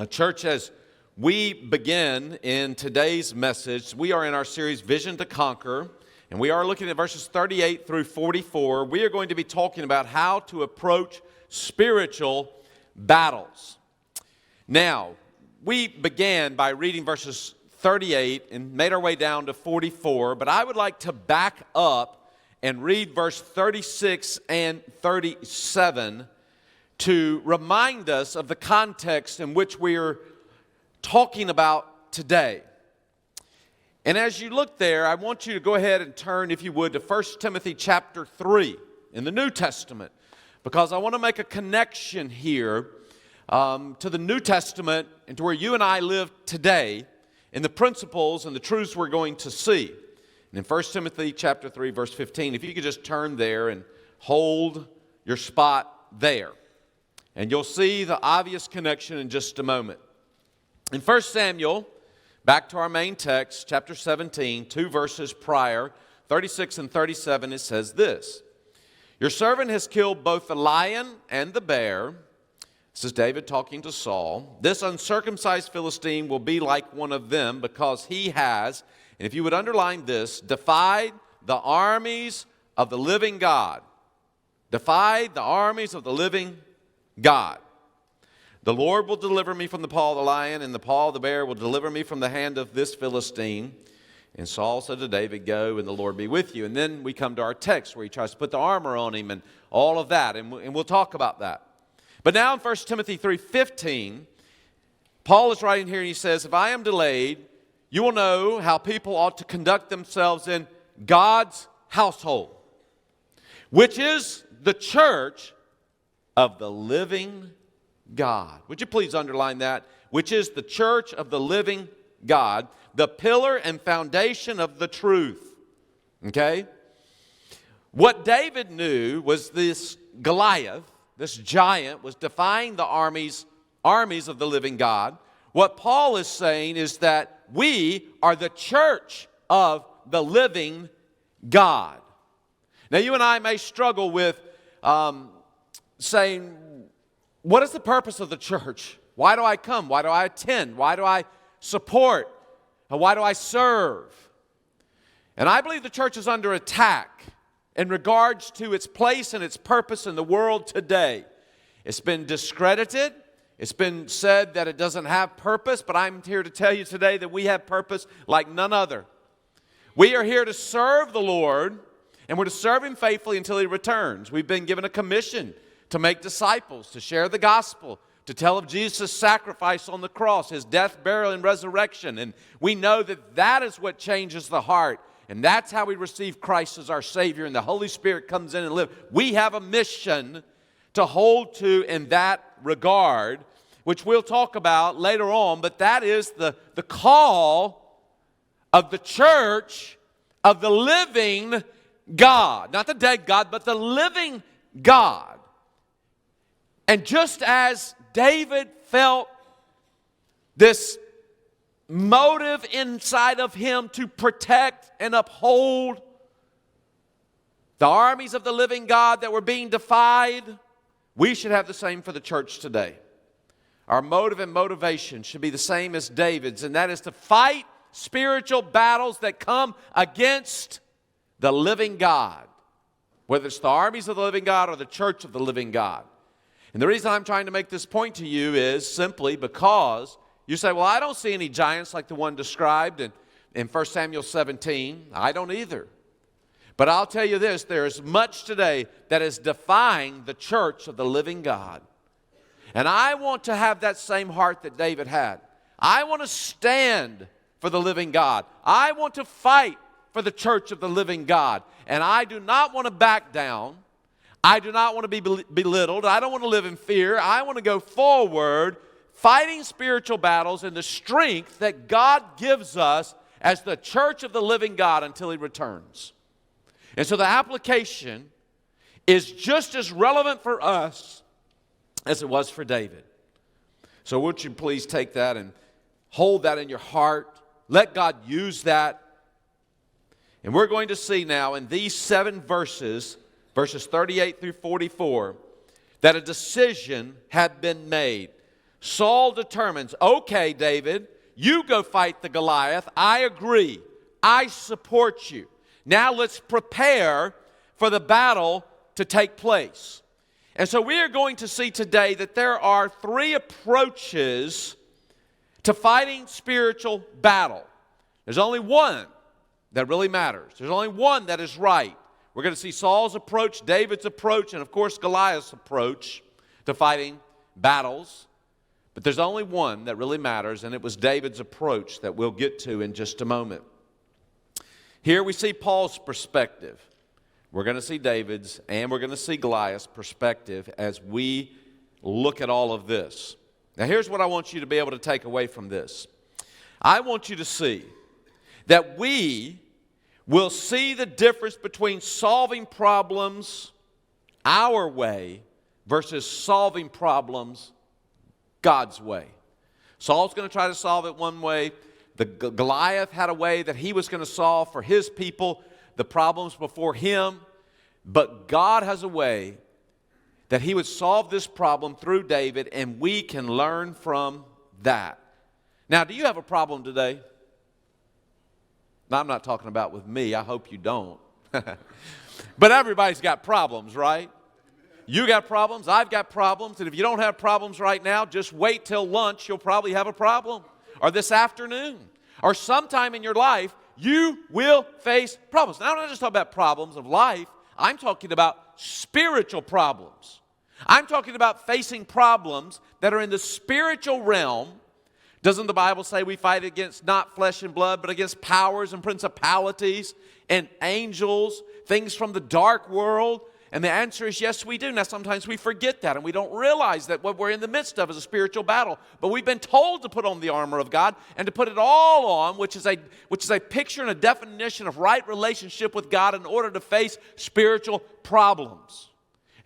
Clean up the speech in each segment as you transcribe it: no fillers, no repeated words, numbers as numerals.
Church, as we begin in today's message, we are in our series Vision to Conquer, and we are looking at verses 38 through 44. We are going to be talking about how to approach spiritual battles. Now, we began by reading verses 38 and made our way down to 44, but I would like to back up and read verse 36 and 37 to remind us of the context in which we are talking about today. And as you look there, I want you to go ahead and turn, if you would, to 1 Timothy chapter 3 in the New Testament, because I want to make a connection here to the New Testament and to where you and I live today in the principles and the truths we're going to see. And in 1 Timothy chapter 3, verse 15, if you could just turn there and hold your spot there. And you'll see the obvious connection in just a moment. In 1 Samuel, back to our main text, chapter 17, 2 verses prior, 36 and 37, it says this: "Your servant has killed both the lion and the bear." This is David talking to Saul. "This uncircumcised Philistine will be like one of them because he has," and if you would underline this, "defied the armies of the living God." Defied the armies of the living God. "The Lord will deliver me from the paw of the lion, and the paw of the bear will deliver me from the hand of this Philistine." And Saul said to David, "Go, and the Lord be with you." And then we come to our text where he tries to put the armor on him and all of that, and we'll talk about that. But now in 1 Timothy 3:15, Paul is writing here and he says, "If I am delayed, you will know how people ought to conduct themselves in God's household, which is the church of the living God." Would you please underline that? Which is the church of the living God, the pillar and foundation of the truth. Okay? What David knew was this Goliath, this giant, was defying the armies of the living God. What Paul is saying is that we are the church of the living God. Now, you and I may struggle with saying, what is the purpose of the church? Why do I come? Why do I attend? Why do I support? Why do I serve? And I believe the church is under attack in regards to its place and its purpose in the world today. It's been discredited. It's been said that it doesn't have purpose, but I'm here to tell you today that we have purpose like none other. We are here to serve the Lord, and we're to serve Him faithfully until He returns. We've been given a commission to make disciples, to share the gospel, to tell of Jesus' sacrifice on the cross, His death, burial, and resurrection. And we know that that is what changes the heart. And that's how we receive Christ as our Savior, and the Holy Spirit comes in and lives. We have a mission to hold to in that regard, which we'll talk about later on, but that is the call of the church of the living God. Not the dead God, but the living God. And just as David felt this motive inside of him to protect and uphold the armies of the living God that were being defied, we should have the same for the church today. Our motive and motivation should be the same as David's, and that is to fight spiritual battles that come against the living God, whether it's the armies of the living God or the church of the living God. And the reason I'm trying to make this point to you is simply because you say, well, I don't see any giants like the one described in 1 Samuel 17. I don't either. But I'll tell you this, there is much today that is defying the church of the living God. And I want to have that same heart that David had. I want to stand for the living God. I want to fight for the church of the living God. And I do not want to back down. I do not want to be belittled. I don't want to live in fear. I want to go forward, fighting spiritual battles in the strength that God gives us as the church of the living God until He returns. And so the application is just as relevant for us as it was for David. So would you please take that and hold that in your heart. Let God use that. And we're going to see now in these 7 verses, verses 38 through 44, that a decision had been made. Saul determines, okay, David, you go fight the Goliath. I agree. I support you. Now let's prepare for the battle to take place. And so we are going to see today that there are three approaches to fighting spiritual battle. There's only one that really matters. There's only one that is right. We're going to see Saul's approach, David's approach, and of course Goliath's approach to fighting battles. But there's only one that really matters, and it was David's approach that we'll get to in just a moment. Here we see Paul's perspective. We're going to see David's, and we're going to see Goliath's perspective as we look at all of this. Now here's what I want you to be able to take away from this. I want you to see that we will see the difference between solving problems our way versus solving problems God's way. Saul's going to try to solve it one way. The Goliath had a way that he was going to solve for his people the problems before him. But God has a way that he would solve this problem through David, and we can learn from that. Now, do you have a problem today? Now, I'm not talking about with me. I hope you don't. But everybody's got problems, right? You got problems, I've got problems, and if you don't have problems right now, just wait till lunch, you'll probably have a problem. Or this afternoon, or sometime in your life, you will face problems. Now, I'm not just talking about problems of life, I'm talking about spiritual problems. I'm talking about facing problems that are in the spiritual realm. Doesn't the Bible say we fight against not flesh and blood, but against powers and principalities and angels, things from the dark world? And the answer is yes, we do. Now, sometimes we forget that, and we don't realize that what we're in the midst of is a spiritual battle. But we've been told to put on the armor of God and to put it all on, which is a picture and a definition of right relationship with God in order to face spiritual problems.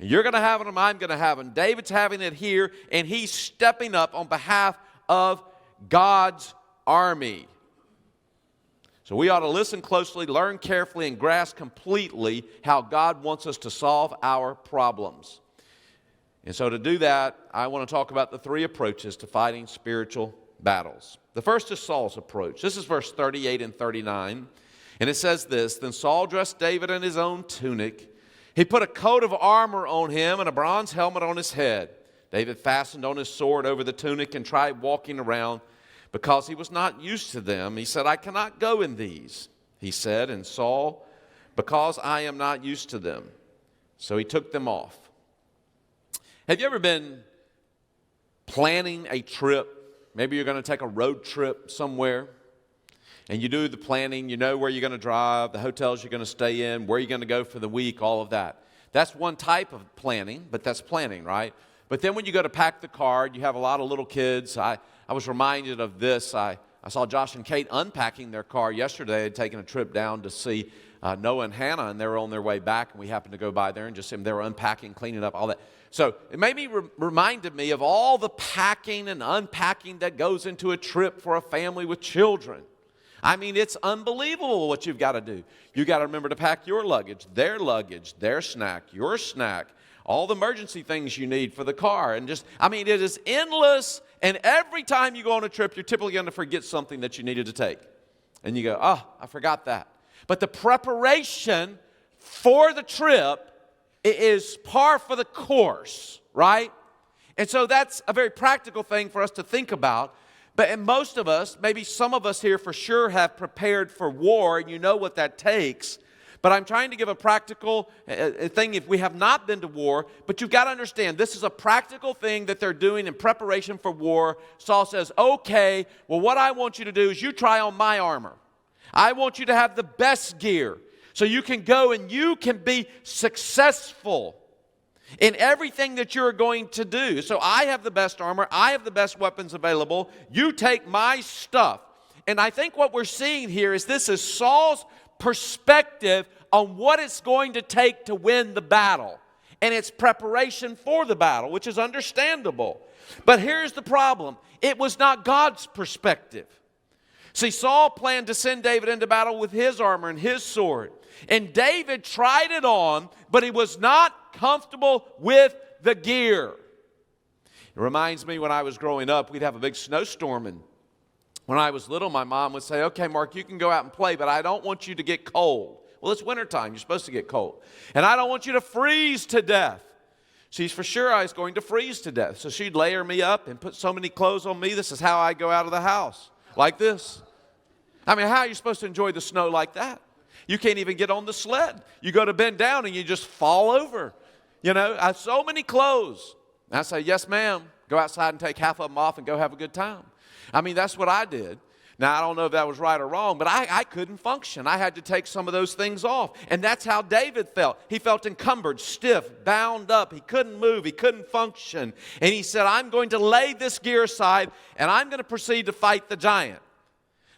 And you're going to have them, I'm going to have them. David's having it here, and he's stepping up on behalf of God's army. So we ought to listen closely, learn carefully, and grasp completely how God wants us to solve our problems. And so to do that, I want to talk about the three approaches to fighting spiritual battles. The first is Saul's approach. This is verse 38 and 39. And it says this, "Then Saul dressed David in his own tunic. He put a coat of armor on him and a bronze helmet on his head. David fastened on his sword over the tunic and tried walking around, because he was not used to them. He said, 'I cannot go in these,' he said, and Saul, 'because I am not used to them.' So he took them off." Have you ever been planning a trip? Maybe you're going to take a road trip somewhere, and you do the planning, you know where you're going to drive, the hotels you're going to stay in, where you're going to go for the week, all of that. That's one type of planning, but that's planning, right? But then when you go to pack the car, you have a lot of little kids. I was reminded of this. I saw Josh and Kate unpacking their car yesterday. They had taken a trip down to see Noah and Hannah, and they were on their way back, and we happened to go by there and just see them. They were unpacking, cleaning up, all that. So it made me reminded me of all the packing and unpacking that goes into a trip for a family with children. I mean, it's unbelievable what you've got to do. You've got to remember to pack your luggage, their snack, your snack, all the emergency things you need for the car. And just, I mean, it is endless. And every time you go on a trip, you're typically going to forget something that you needed to take. And you go, oh, I forgot that. But the preparation for the trip is par for the course, right? And so that's a very practical thing for us to think about. But and most of us, maybe some of us here for sure have prepared for war, and you know what that takes. But I'm trying to give a practical thing if we have not been to war. But you've got to understand, this is a practical thing that they're doing in preparation for war. Saul says, okay, well, what I want you to do is you try on my armor. I want you to have the best gear so you can go and you can be successful in everything that you're going to do. So I have the best armor. I have the best weapons available. You take my stuff. And I think what we're seeing here is this is Saul's perspective on what it's going to take to win the battle. And it's preparation for the battle, which is understandable. But here's the problem. It was not God's perspective. See, Saul planned to send David into battle with his armor and his sword. And David tried it on, but he was not comfortable with the gear. It reminds me when I was growing up, we'd have a big snowstorm, and when I was little, my mom would say, okay, Mark, you can go out and play, but I don't want you to get cold. Well, it's wintertime. You're supposed to get cold. And I don't want you to freeze to death. She's for sure I was going to freeze to death. So she'd layer me up and put so many clothes on me. This is how I go out of the house, like this. I mean, how are you supposed to enjoy the snow like that? You can't even get on the sled. You go to bend down and you just fall over. You know, I have so many clothes. And I say, yes, ma'am. Go outside and take half of them off and go have a good time. I mean, that's what I did. Now, I don't know if that was right or wrong, but I couldn't function. I had to take some of those things off. And that's how David felt. He felt encumbered, stiff, bound up. He couldn't move. He couldn't function. And he said, I'm going to lay this gear aside, and I'm going to proceed to fight the giant.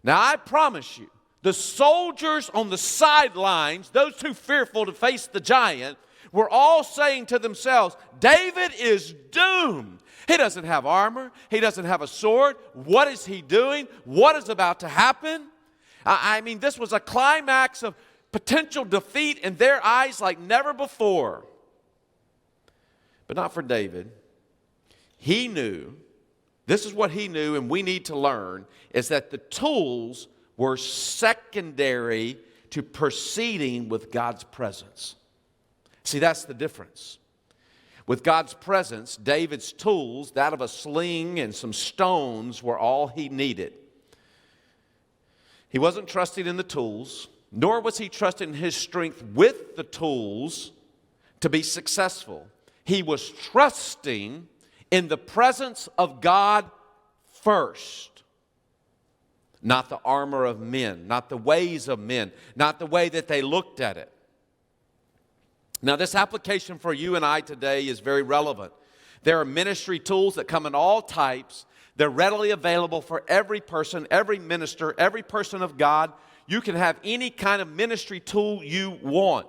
Now, I promise you, the soldiers on the sidelines, those too fearful to face the giant, were all saying to themselves, David is doomed. He doesn't have armor. He doesn't have a sword. What is he doing? What is about to happen? I mean, this was a climax of potential defeat in their eyes like never before. But not for David. He knew, this is what he knew, and we need to learn, is that the tools were secondary to proceeding with God's presence. See, that's the difference. With God's presence, David's tools, that of a sling and some stones, were all he needed. He wasn't trusting in the tools, nor was he trusting his strength with the tools to be successful. He was trusting in the presence of God first. Not the armor of men, not the ways of men, not the way that they looked at it. Now, this application for you and I today is very relevant. There are ministry tools that come in all types. They're readily available for every person, every minister, every person of God. You can have any kind of ministry tool you want.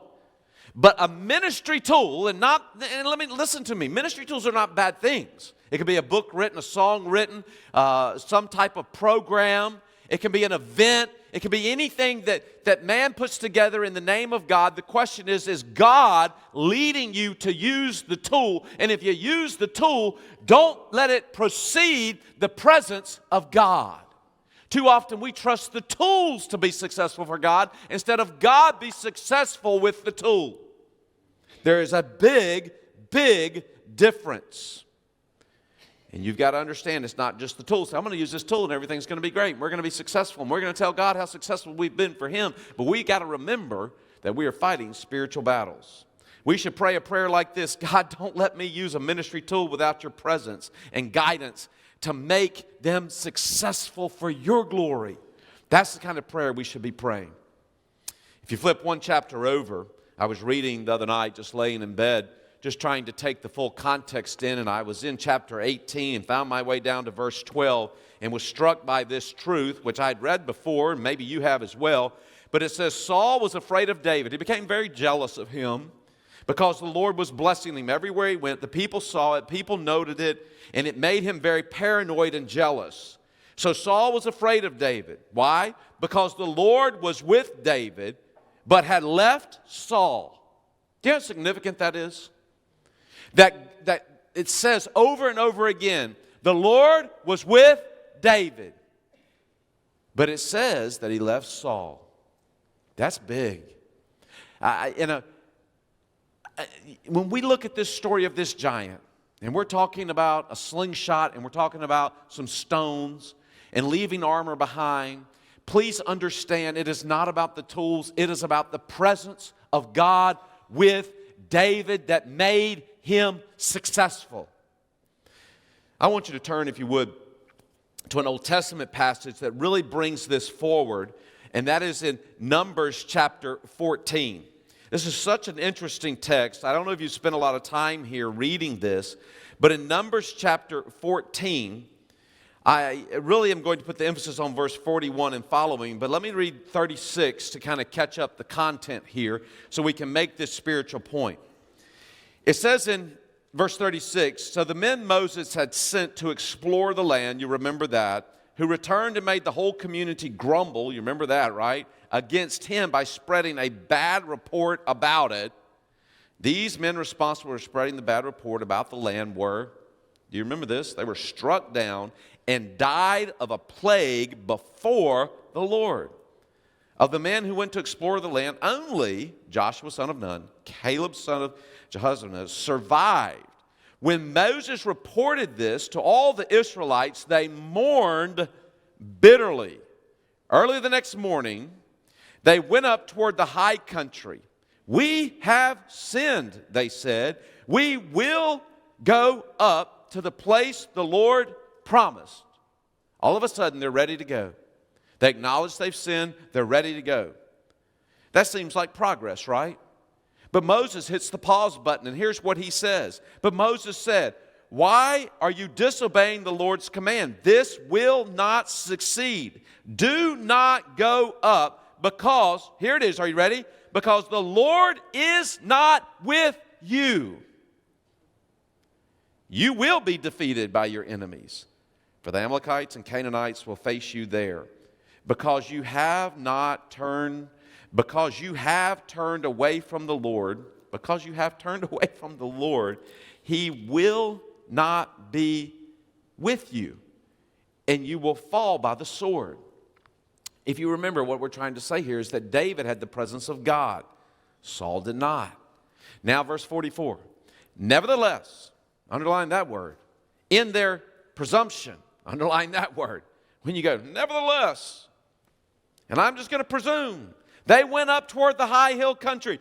But a ministry tool, and listen to me, ministry tools are not bad things. It could be a book written, a song written, some type of program. It can be an event. It can be anything that man puts together in the name of God. The question is God leading you to use the tool? And if you use the tool, don't let it precede the presence of God. Too often we trust the tools to be successful for God instead of God be successful with the tool. There is a big, big difference. And you've got to understand it's not just the tool. So I'm going to use this tool and everything's going to be great. And we're going to be successful. And we're going to tell God how successful we've been for Him. But we got to remember that we are fighting spiritual battles. We should pray a prayer like this: God, don't let me use a ministry tool without your presence and guidance to make them successful for your glory. That's the kind of prayer we should be praying. If you flip one chapter over, I was reading the other night, just laying in bed, just trying to take the full context in, and I was in chapter 18 and found my way down to verse 12 and was struck by this truth, which I'd read before, and maybe you have as well. But it says, Saul was afraid of David. He became very jealous of him because the Lord was blessing him everywhere he went. The people saw it, people noted it, and it made him very paranoid and jealous. So Saul was afraid of David. Why? Because the Lord was with David, but had left Saul. Do you know how significant that is? That it says over and over again, the Lord was with David. But it says that he left Saul. That's big. When we look at this story of this giant, and we're talking about a slingshot, and we're talking about some stones, and leaving armor behind, please understand it is not about the tools. It is about the presence of God with David that made him successful. I want you to turn, if you would, to an Old Testament passage that really brings this forward, and that is in Numbers chapter 14. This is such an interesting text. I don't know if you spent a lot of time here reading this, but in Numbers chapter 14, I really am going to put the emphasis on verse 41 and following, but let me read 36 to kind of catch up the content here so we can make this spiritual point. It says in verse 36, so the men Moses had sent to explore the land, you remember that, who returned and made the whole community grumble, you remember that, right, against him by spreading a bad report about it. These men responsible for spreading the bad report about the land were Do you remember this? They were struck down and died of a plague before the Lord. Of the men who went to explore the land, only Joshua son of Nun, Caleb son of Jehoshaphat survived. When Moses reported this to all the Israelites, they mourned bitterly. Early the next morning, they went up toward the high country. We have sinned, they said. We will go up to the place the Lord promised. All of a sudden, they're ready to go. They acknowledge they've sinned. They're ready to go. That seems like progress, right? But Moses hits the pause button, and here's what he says. But Moses said, why are you disobeying the Lord's command? This will not succeed. Do not go up because, here it is, are you ready? Because the Lord is not with you. You will be defeated by your enemies, for the Amalekites and Canaanites will face you there. Because you have turned away from the Lord, He will not be with you, and you will fall by the sword. If you remember, what we're trying to say here is that David had the presence of God. Saul did not. Now verse 44. Nevertheless, underline that word, in their presumption, underline that word. When you go, nevertheless, and I'm just going to presume, they went up toward the high hill country.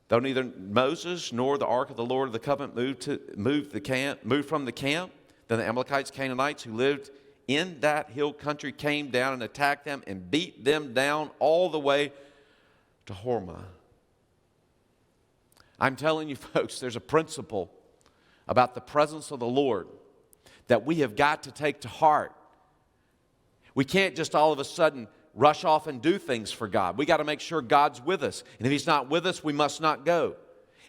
Though neither Moses nor the ark of the Lord of the covenant moved from the camp, then the Amalekites, Canaanites who lived in that hill country came down and attacked them and beat them down all the way to Hormah. I'm telling you, folks, there's a principle about the presence of the Lord that we have got to take to heart. We can't just all of a sudden rush off and do things for God. We got to make sure God's with us. And if He's not with us, we must not go.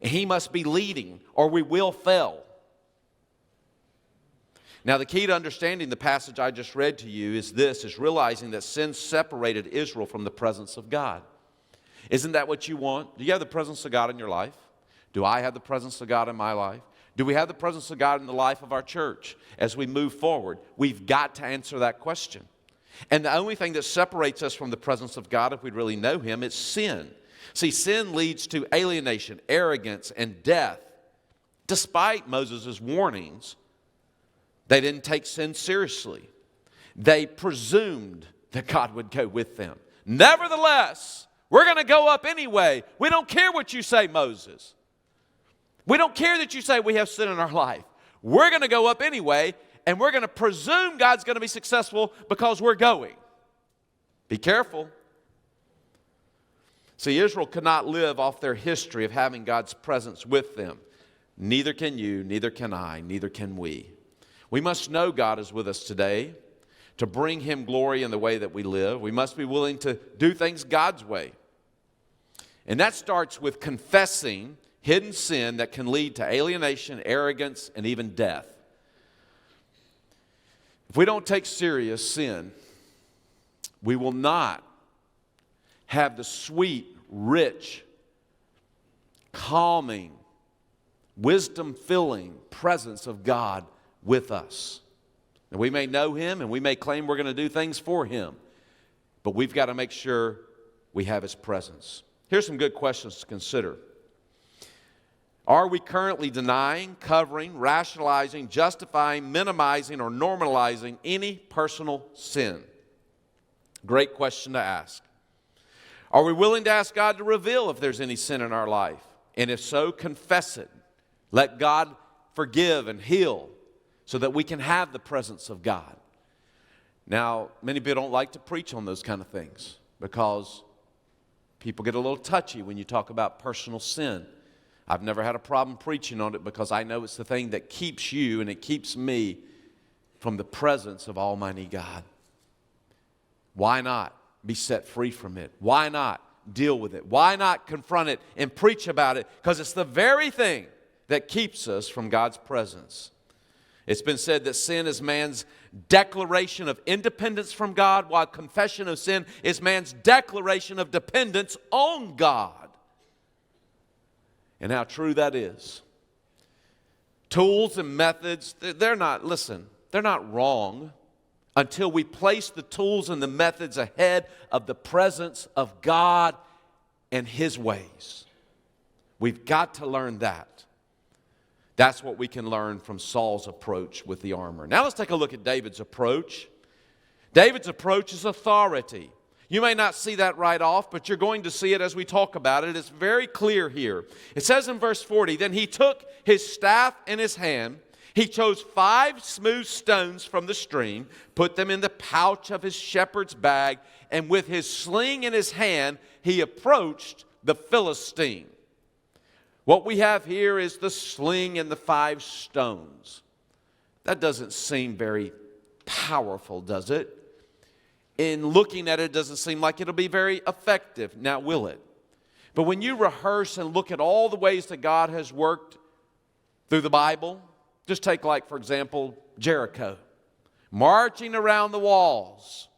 And He must be leading, or we will fail. Now, the key to understanding the passage I just read to you is realizing that sin separated Israel from the presence of God. Isn't that what you want? Do you have the presence of God in your life? Do I have the presence of God in my life? Do we have the presence of God in the life of our church as we move forward? We've got to answer that question. And the only thing that separates us from the presence of God, if we really know Him, is sin. See, sin leads to alienation, arrogance, and death. Despite Moses' warnings, they didn't take sin seriously. They presumed that God would go with them. Nevertheless, we're going to go up anyway. We don't care what you say, Moses. We don't care that you say we have sin in our life. We're going to go up anyway, and we're going to presume God's going to be successful because we're going. Be careful. See, Israel could not live off their history of having God's presence with them. Neither can you, neither can I, neither can we. We must know God is with us today to bring Him glory in the way that we live. We must be willing to do things God's way. And that starts with confessing hidden sin that can lead to alienation, arrogance, and even death. If we don't take serious sin, we will not have the sweet, rich, calming, wisdom-filling presence of God with us. And we may know Him and we may claim we're going to do things for Him, but we've got to make sure we have His presence. Here's some good questions to consider. Are we currently denying, covering, rationalizing, justifying, minimizing, or normalizing any personal sin? Great question to ask. Are we willing to ask God to reveal if there's any sin in our life? And if so, confess it. Let God forgive and heal so that we can have the presence of God. Now, many people don't like to preach on those kind of things because people get a little touchy when you talk about personal sin. I've never had a problem preaching on it because I know it's the thing that keeps you and it keeps me from the presence of Almighty God. Why not be set free from it? Why not deal with it? Why not confront it and preach about it? Because it's the very thing that keeps us from God's presence. It's been said that sin is man's declaration of independence from God, while confession of sin is man's declaration of dependence on God. And how true that is. tools and methods, they're not wrong until we place the tools and the methods ahead of the presence of God and His ways. We've got to learn that. That's what we can learn from Saul's approach with the armor. Now let's take a look at David's approach. David's approach is authority. You may not see that right off, but you're going to see it as we talk about it. It's very clear here. It says in verse 40, then he took his staff in his hand. He chose 5 smooth stones from the stream, put them in the pouch of his shepherd's bag, and with his sling in his hand, he approached the Philistine. What we have here is the sling and the 5 stones. That doesn't seem very powerful, does it? In looking at it, it doesn't seem like it'll be very effective. Now, will it? But when you rehearse and look at all the ways that God has worked through the Bible, just take like, for example, Jericho. Marching around the walls.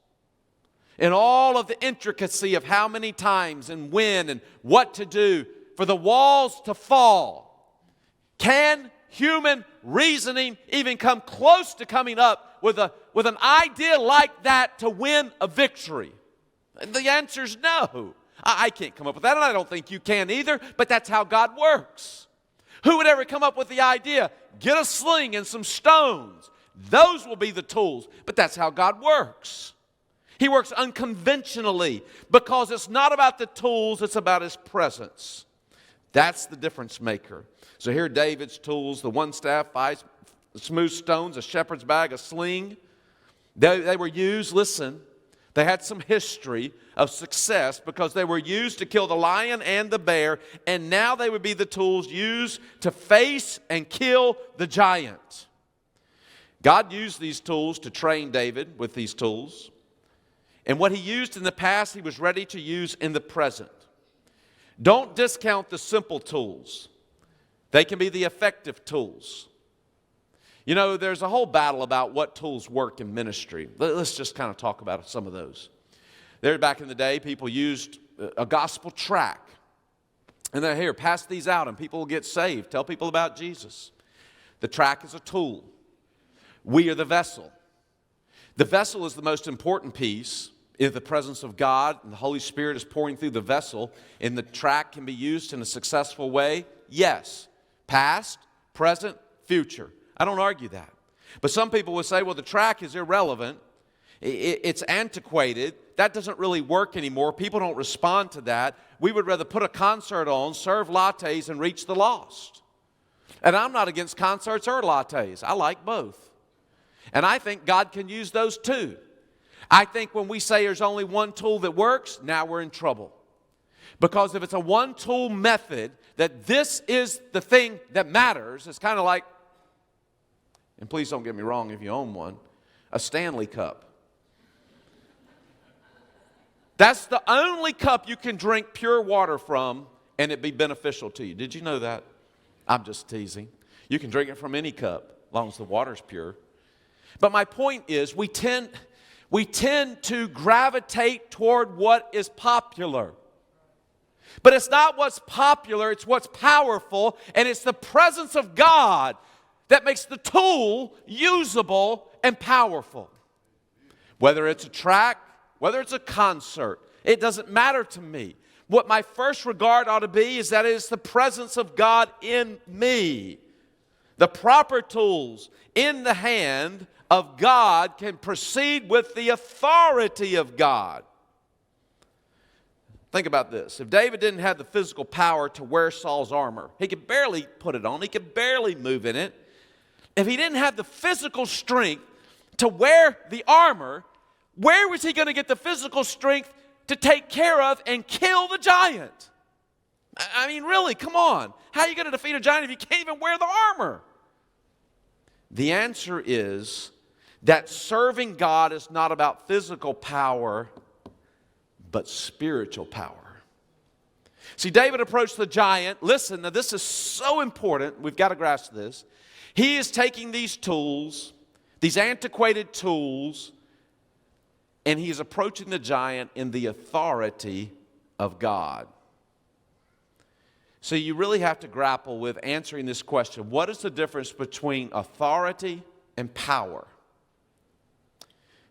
And all of the intricacy of how many times and when and what to do for the walls to fall. Can human reasoning even come close to coming up with an idea like that to win a victory? The answer is no. I can't come up with that, and I don't think you can either, but that's how God works. Who would ever come up with the idea, get a sling and some stones? Those will be the tools, but that's how God works. He works unconventionally because it's not about the tools, it's about His presence. That's the difference maker. So here are David's tools, the 1 staff, 5 smooth stones, a shepherd's bag, a sling. They were used, listen, they had some history of success because they were used to kill the lion and the bear, and now they would be the tools used to face and kill the giant. God used these tools to train David with these tools. And what He used in the past, He was ready to use in the present. Don't discount the simple tools. They can be the effective tools. You know, there's a whole battle about what tools work in ministry. Let's just kind of talk about some of those. There, back in the day, people used a gospel tract. And they're here, pass these out and people will get saved. Tell people about Jesus. The tract is a tool. We are the vessel. The vessel is the most important piece. If the presence of God and the Holy Spirit is pouring through the vessel, and the tract can be used in a successful way, yes. Past, present, future. I don't argue that. But some people will say, well, the tract is irrelevant. It's antiquated. That doesn't really work anymore. People don't respond to that. We would rather put a concert on, serve lattes, and reach the lost. And I'm not against concerts or lattes. I like both. And I think God can use those too. I think when we say there's only one tool that works, now we're in trouble. Because if it's a one-tool method, that this is the thing that matters, it's kind of like, and please don't get me wrong if you own one, a Stanley cup. That's the only cup you can drink pure water from and it be beneficial to you. Did you know that? I'm just teasing. You can drink it from any cup as long as the water's pure. But my point is we tend to gravitate toward what is popular. But it's not what's popular, it's what's powerful, and it's the presence of God that makes the tool usable and powerful. Whether it's a track, whether it's a concert, it doesn't matter to me. What my first regard ought to be is that it is the presence of God in me. The proper tools in the hand of God can proceed with the authority of God. Think about this. If David didn't have the physical power to wear Saul's armor, he could barely put it on, he could barely move in it. If he didn't have the physical strength to wear the armor, where was he going to get the physical strength to take care of and kill the giant? I mean, really, come on. How are you going to defeat a giant if you can't even wear the armor? The answer is that serving God is not about physical power, but spiritual power. See, David approached the giant. Listen, now this is so important. We've got to grasp this. He is taking these tools, these antiquated tools, and he is approaching the giant in the authority of God. So you really have to grapple with answering this question. What is the difference between authority and power?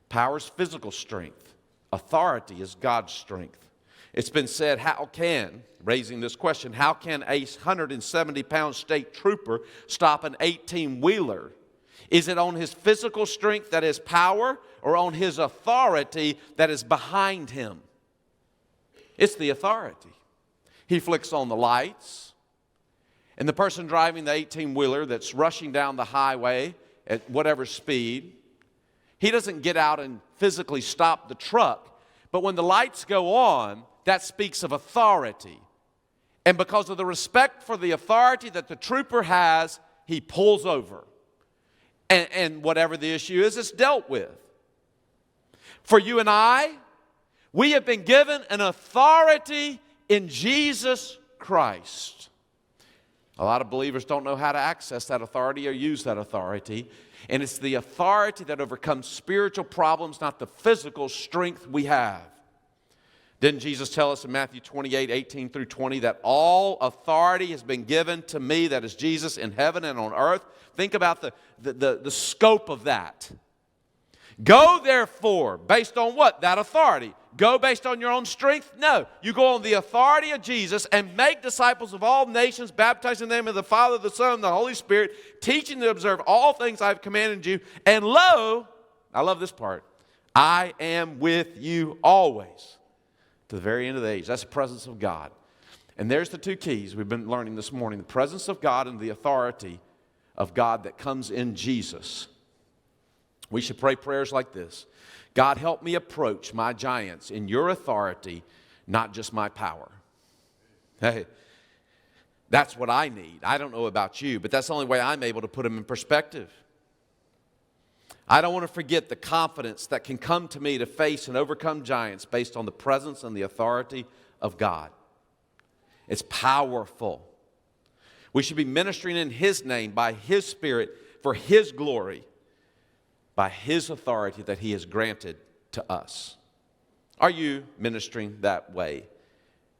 Power is physical strength. Authority is God's strength. It's been said, raising this question, how can a 170-pound state trooper stop an 18-wheeler? Is it on his physical strength that is power, or on his authority that is behind him? It's the authority. He flicks on the lights, and the person driving the 18-wheeler that's rushing down the highway at whatever speed, he doesn't get out and physically stop the truck. But when the lights go on, that speaks of authority. And because of the respect for the authority that the trooper has, he pulls over. And whatever the issue is, it's dealt with. For you and I, we have been given an authority in Jesus Christ. A lot of believers don't know how to access that authority or use that authority. And it's the authority that overcomes spiritual problems, not the physical strength we have. Didn't Jesus tell us in Matthew 28:18-20, that all authority has been given to me, that is Jesus, in heaven and on earth? Think about the scope of that. Go therefore, based on what? That authority. Go based on your own strength? No. You go on the authority of Jesus and make disciples of all nations, baptizing them in the Father, the Son, and the Holy Spirit, teaching them to observe all things I have commanded you. And lo, I love this part, I am with you always, to the very end of the age. That's the presence of God. And there's the two keys we've been learning this morning. The presence of God and the authority of God that comes in Jesus. We should pray prayers like this. God, help me approach my giants in your authority, not just my power. Hey, that's what I need. I don't know about you, but that's the only way I'm able to put them in perspective. I don't want to forget the confidence that can come to me to face and overcome giants based on the presence and the authority of God. It's powerful. We should be ministering in His name, by His Spirit, for His glory, by His authority that He has granted to us. Are you ministering that way?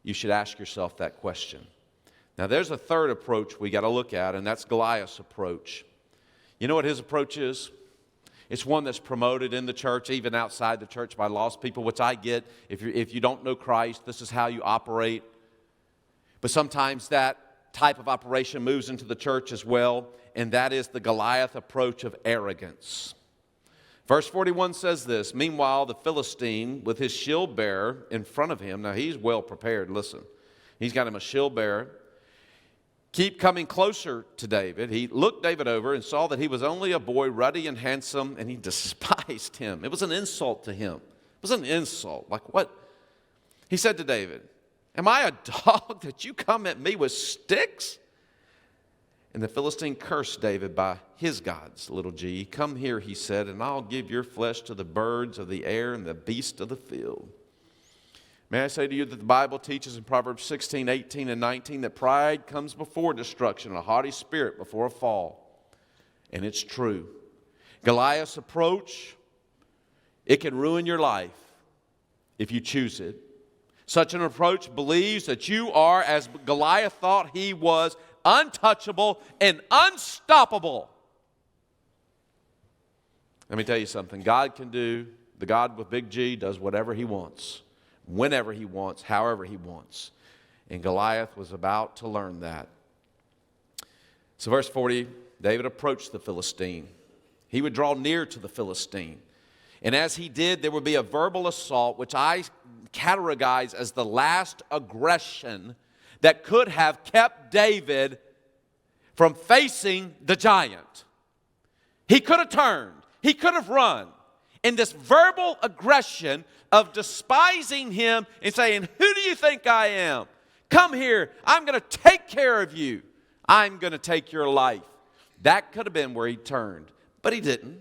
You should ask yourself that question. Now, there's a third approach we got to look at, and that's Goliath's approach. You know what his approach is? It's one that's promoted in the church, even outside the church, by lost people, which I get. If you don't know Christ, this is how you operate. But sometimes that type of operation moves into the church as well, and that is the Goliath approach of arrogance. Verse 41 says this, meanwhile, the Philistine with his shield bearer in front of him, now he's well prepared, listen. He's got him a shield bearer. Keep coming closer to David. He looked David over and saw that he was only a boy, ruddy and handsome, and he despised him. It was an insult to him. It was an insult. Like what? He said to David, am I a dog that you come at me with sticks? And the Philistine cursed David by his gods, little g. Come here, he said, and I'll give your flesh to the birds of the air and the beasts of the field. May I say to you that the Bible teaches in Proverbs 16, 18, and 19 that pride comes before destruction, and a haughty spirit before a fall. And it's true. Goliath's approach, it can ruin your life if you choose it. Such an approach believes that you are, as Goliath thought he was, untouchable and unstoppable. Let me tell you something. God can do, the God with big G does whatever He wants, whenever He wants, however He wants. And Goliath was about to learn that. So verse 40, David approached the Philistine. He would draw near to the Philistine. And as he did, there would be a verbal assault, which I categorize as the last aggression that could have kept David from facing the giant. He could have turned. He could have run. And this verbal aggression of despising him and saying, who do you think I am? Come here. I'm going to take care of you. I'm going to take your life. That could have been where he turned. But he didn't.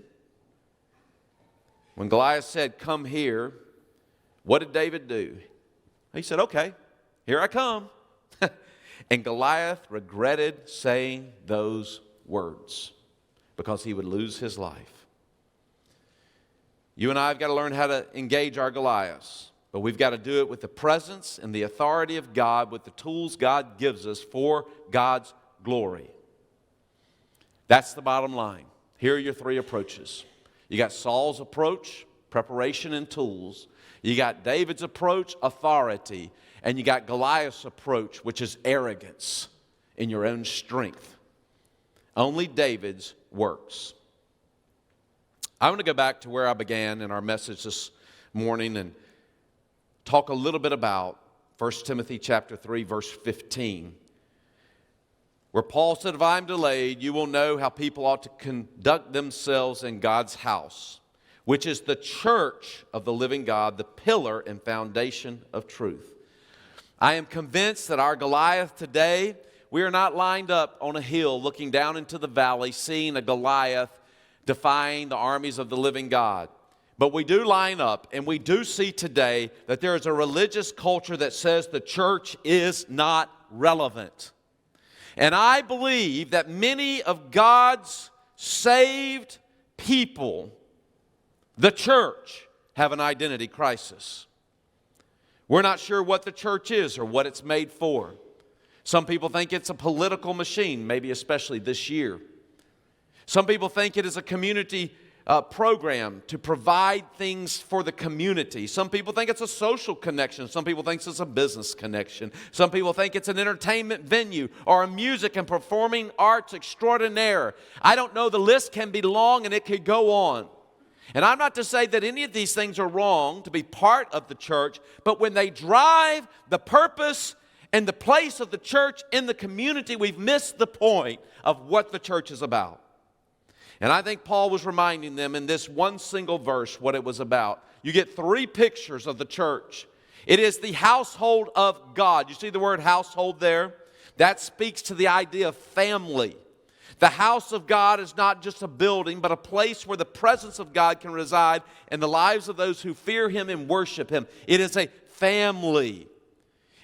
When Goliath said, come here, what did David do? He said, okay, here I come. And Goliath regretted saying those words because he would lose his life. You and I have got to learn how to engage our Goliaths. But we've got to do it with the presence and the authority of God, with the tools God gives us for God's glory. That's the bottom line. Here are your three approaches. You got Saul's approach, preparation and tools. You got David's approach, authority. And you got Goliath's approach, which is arrogance in your own strength. Only David's works. I want to go back to where I began in our message this morning and talk a little bit about 1 Timothy chapter 3, verse 15, where Paul said, if I am delayed, you will know how people ought to conduct themselves in God's house, which is the church of the living God, the pillar and foundation of truth. I am convinced that our Goliath today, we are not lined up on a hill looking down into the valley, seeing a Goliath defying the armies of the living God. But we do line up, and we do see today that there is a religious culture that says the church is not relevant. And I believe that many of God's saved people, the church, have an identity crisis. We're not sure what the church is or what it's made for. Some people think it's a political machine, maybe especially this year. Some people think it is a community program to provide things for the community. Some people think it's a social connection. Some people think it's a business connection. Some people think it's an entertainment venue or a music and performing arts extraordinaire. I don't know. The list can be long and it could go on. And I'm not to say that any of these things are wrong to be part of the church, but when they drive the purpose and the place of the church in the community, we've missed the point of what the church is about. And I think Paul was reminding them in this one single verse what it was about. You get three pictures of the church. It is the household of God. You see the word household there? That speaks to the idea of family. The house of God is not just a building, but a place where the presence of God can reside in the lives of those who fear Him and worship Him. It is a family.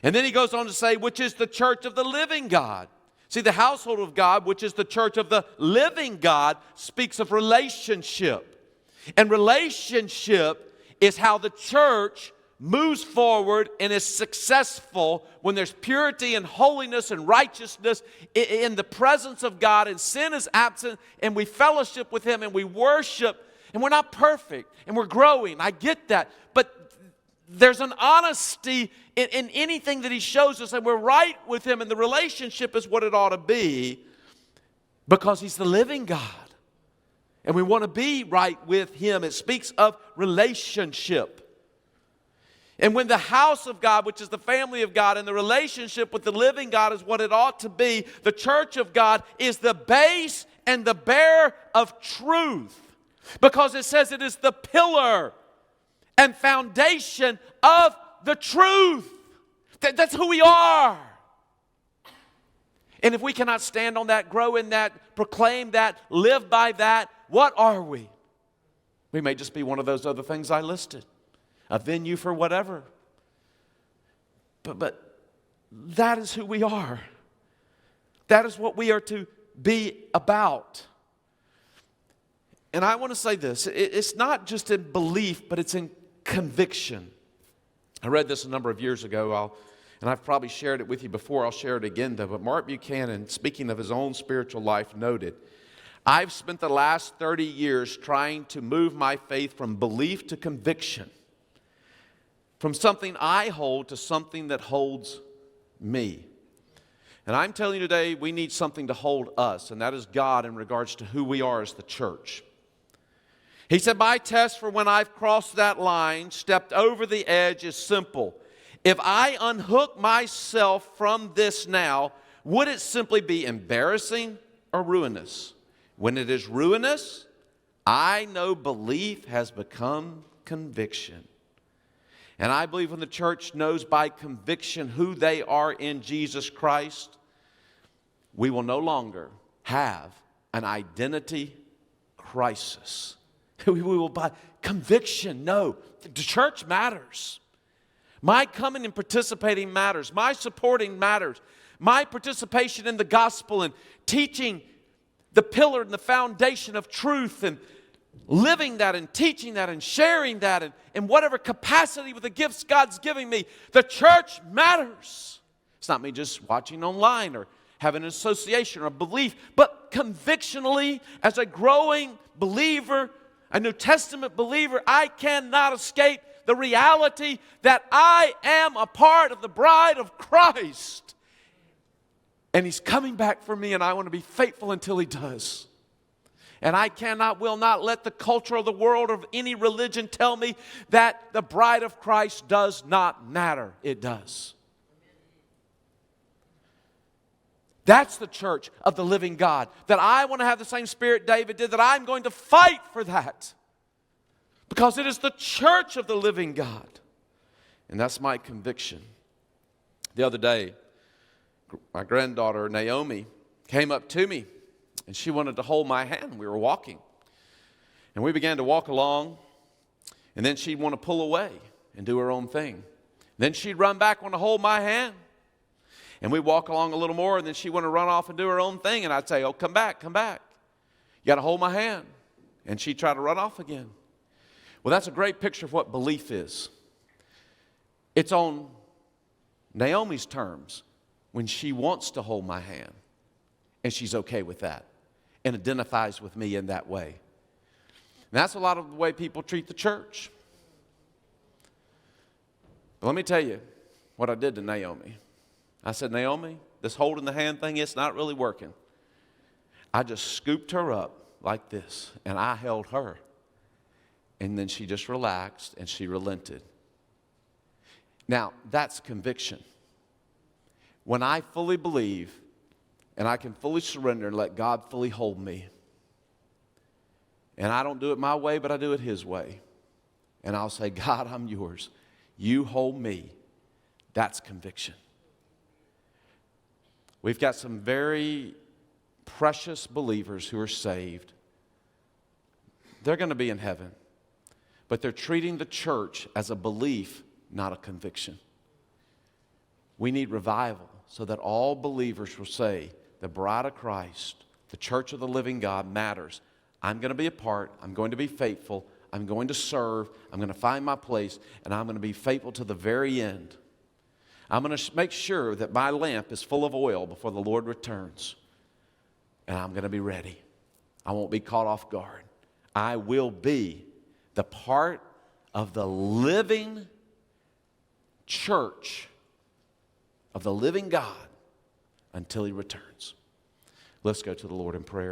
And then he goes on to say, which is the church of the living God. See, the household of God, which is the church of the living God, speaks of relationship. And relationship is how the church moves forward and is successful when there's purity and holiness and righteousness in the presence of God, and sin is absent, and we fellowship with Him and we worship, and we're not perfect and we're growing. I get that. But there's an honesty in anything that He shows us, and we're right with Him, and the relationship is what it ought to be because He's the living God. And we want to be right with Him. It speaks of relationship. And when the house of God, which is the family of God, and the relationship with the living God is what it ought to be, the church of God is the base and the bearer of truth. Because it says it is the pillar and foundation of the truth. That's who we are. And if we cannot stand on that, grow in that, proclaim that, live by that, what are we? We may just be one of those other things I listed. A venue for whatever. But that is who we are. That is what we are to be about. And I want to say this. It's not just in belief, but it's in conviction. I read this a number of years ago, and I've probably shared it with you before. I'll share it again, though. But Mark Buchanan, speaking of his own spiritual life, noted, I've spent the last 30 years trying to move my faith from belief to conviction, from something I hold to something that holds me. And I'm telling you today, we need something to hold us, and that is God in regards to who we are as the church. He said, my test for when I've crossed that line, stepped over the edge, is simple. If I unhook myself from this now, would it simply be embarrassing or ruinous? When it is ruinous, I know belief has become conviction. And I believe when the church knows by conviction who they are in Jesus Christ, we will no longer have an identity crisis. We will by conviction know the church matters. My coming and participating matters. My supporting matters. My participation in the gospel and teaching the pillar and the foundation of truth and living that and teaching that and sharing that and in whatever capacity with the gifts God's giving me. The church matters. It's not me just watching online or having an association or a belief, but convictionally, as a growing believer, a New Testament believer, I cannot escape the reality that I am a part of the bride of Christ. And He's coming back for me, and I want to be faithful until He does. And I will not let the culture of the world or of any religion tell me that the bride of Christ does not matter. It does. That's the church of the living God. That I want to have the same spirit David did, that I'm going to fight for that. Because it is the church of the living God. And that's my conviction. The other day, my granddaughter, Naomi, came up to me, and she wanted to hold my hand. We were walking. And we began to walk along, and then she'd want to pull away and do her own thing. Then she'd run back, want to hold my hand. And we'd walk along a little more, and then she'd want to run off and do her own thing. And I'd say, oh, come back, come back. You got to hold my hand. And she'd try to run off again. Well, that's a great picture of what belief is. It's on Naomi's terms when she wants to hold my hand, and she's okay with that and identifies with me in that way. And that's a lot of the way people treat the church. But let me tell you what I did to Naomi. I said, Naomi, this holding the hand thing, it's not really working. I just scooped her up like this, and I held her. And then she just relaxed, and she relented. Now, that's conviction. When I fully believe, and I can fully surrender and let God fully hold me, and I don't do it my way, but I do it His way, and I'll say, God, I'm yours. You hold me. That's conviction. We've got some very precious believers who are saved. They're going to be in heaven, but they're treating the church as a belief, not a conviction. We need revival so that all believers will say, the bride of Christ, the church of the living God matters. I'm going to be a part. I'm going to be faithful. I'm going to serve. I'm going to find my place, and I'm going to be faithful to the very end. I'm going to make sure that my lamp is full of oil before the Lord returns. And I'm going to be ready. I won't be caught off guard. I will be the part of the living church of the living God until He returns. Let's go to the Lord in prayer.